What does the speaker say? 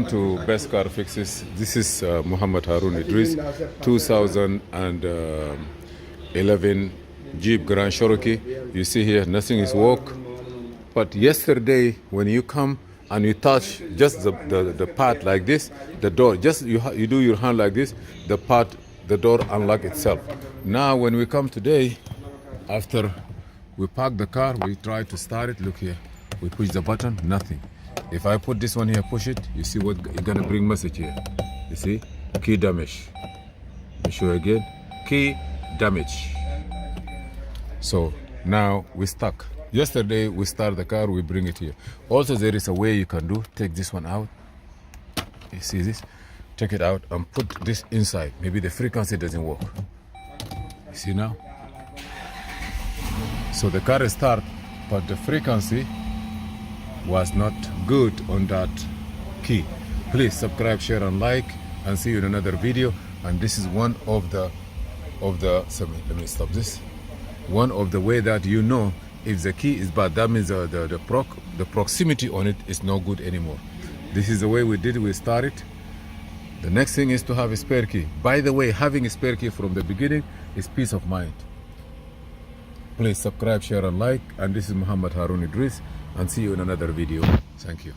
To Best Car Fixes. This is Muhammad Harun Idris, 2011 Jeep Grand Cherokee. You see here, nothing is work. But yesterday, when you come and you touch just the part like this, the door, just you do your hand like this, the door unlock itself. Now, when we come today, after we park the car, we try to start it. Look here, we push the button, nothing. If I put this one here, push it, you see what it's gonna bring message here. You see, key damage. Let me show you again, key damage. So now we stuck. Yesterday we start the car, we bring it here. Also there is a way you can do, take this one out. You see this? Take it out and put this inside. Maybe the frequency doesn't work. You see now? So the car is start, but the frequency was not good on that key. Please subscribe, share and like, and see you in another video. And this is one of the let me stop this. One of the way that you know if the key is bad, that means the proximity on it is no good anymore. This is the way we did, we started. The next thing is to have a spare key. By the way, having a spare key from the beginning is peace of mind. Please subscribe, share and like. And this is Muhammad Harun Idris, and see you in another video. Thank you.